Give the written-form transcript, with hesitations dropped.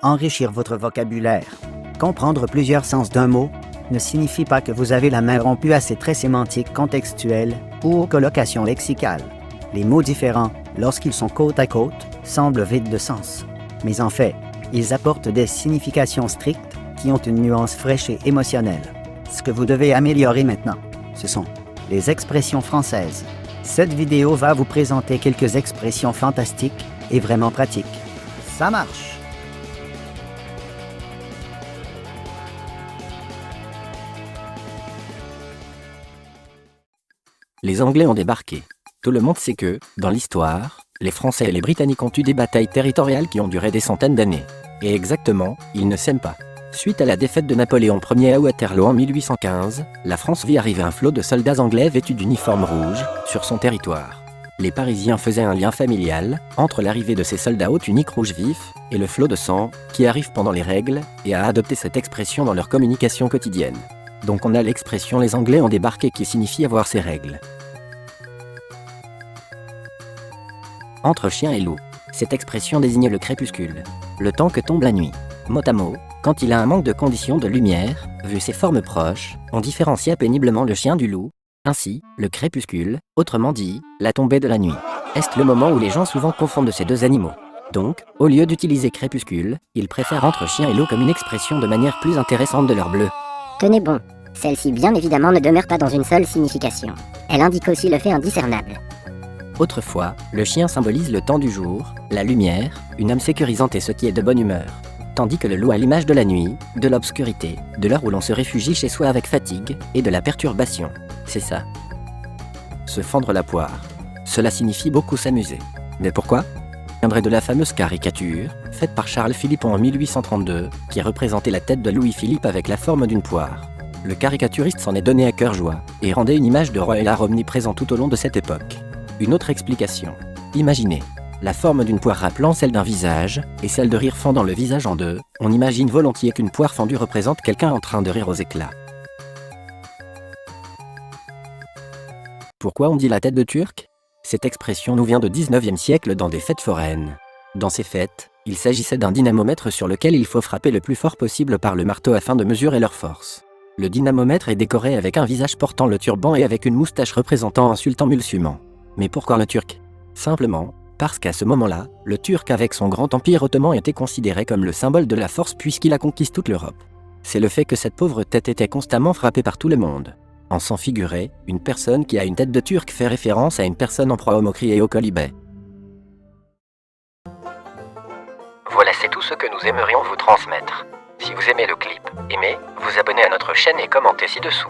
enrichir votre vocabulaire. Comprendre plusieurs sens d'un mot ne signifie pas que vous avez la main rompue à ses traits sémantiques contextuels ou aux collocations lexicales. Les mots différents, lorsqu'ils sont côte à côte, semblent vides de sens. Mais en fait, ils apportent des significations strictes qui ont une nuance fraîche et émotionnelle. Ce que vous devez améliorer maintenant, ce sont les expressions françaises. Cette vidéo va vous présenter quelques expressions fantastiques et vraiment pratiques. Ça marche! Les Anglais ont débarqué. Tout le monde sait que, dans l'histoire, les Français et les Britanniques ont eu des batailles territoriales qui ont duré des centaines d'années. Et exactement, ils ne s'aiment pas. Suite à la défaite de Napoléon Ier à Waterloo en 1815, la France vit arriver un flot de soldats anglais vêtus d'uniformes rouges sur son territoire. Les Parisiens faisaient un lien familial entre l'arrivée de ces soldats aux tuniques rouges vifs et le flot de sang qui arrive pendant les règles et a adopté cette expression dans leur communication quotidienne. Donc on a l'expression « les Anglais ont débarqué » qui signifie avoir ces règles. Entre chien et loup, cette expression désigne le crépuscule, le temps que tombe la nuit. Mot à mot, quand il a un manque de conditions de lumière, vu ses formes proches, on différencie péniblement le chien du loup. Ainsi, le crépuscule, autrement dit, la tombée de la nuit. Est le moment où les gens souvent confondent ces deux animaux. Donc, au lieu d'utiliser crépuscule, ils préfèrent entre chien et loup comme une expression de manière plus intéressante de leur bleu. Tenez bon, celle-ci bien évidemment ne demeure pas dans une seule signification. Elle indique aussi le fait indiscernable. Autrefois, le chien symbolise le temps du jour, la lumière, une âme sécurisante et ce qui est de bonne humeur. Tandis que le loup a l'image de la nuit, de l'obscurité, de l'heure où l'on se réfugie chez soi avec fatigue et de la perturbation. C'est ça. Se fendre la poire. Cela signifie beaucoup s'amuser. Mais pourquoi ? Viendrait de la fameuse caricature, faite par Charles Philippon en 1832, qui représentait la tête de Louis-Philippe avec la forme d'une poire. Le caricaturiste s'en est donné à cœur joie, et rendait une image de roi et l'art omniprésent tout au long de cette époque. Une autre explication. Imaginez. La forme d'une poire rappelant celle d'un visage, et celle de rire fendant le visage en deux, on imagine volontiers qu'une poire fendue représente quelqu'un en train de rire aux éclats. Pourquoi on dit la tête de Turc ? Cette expression nous vient du 19e siècle dans des fêtes foraines. Dans ces fêtes, il s'agissait d'un dynamomètre sur lequel il faut frapper le plus fort possible par le marteau afin de mesurer leur force. Le dynamomètre est décoré avec un visage portant le turban et avec une moustache représentant un sultan musulman. Mais pourquoi le Turc ? Simplement, parce qu'à ce moment-là, le Turc avec son grand empire ottoman était considéré comme le symbole de la force puisqu'il a conquis toute l'Europe. C'est le fait que cette pauvre tête était constamment frappée par tout le monde. En s'en figurer, une personne qui a une tête de Turc fait référence à une personne en proie aux moqueries et au quolibet. Voilà, c'est tout ce que nous aimerions vous transmettre. Si vous aimez le clip, aimez, vous abonnez à notre chaîne et commentez ci-dessous.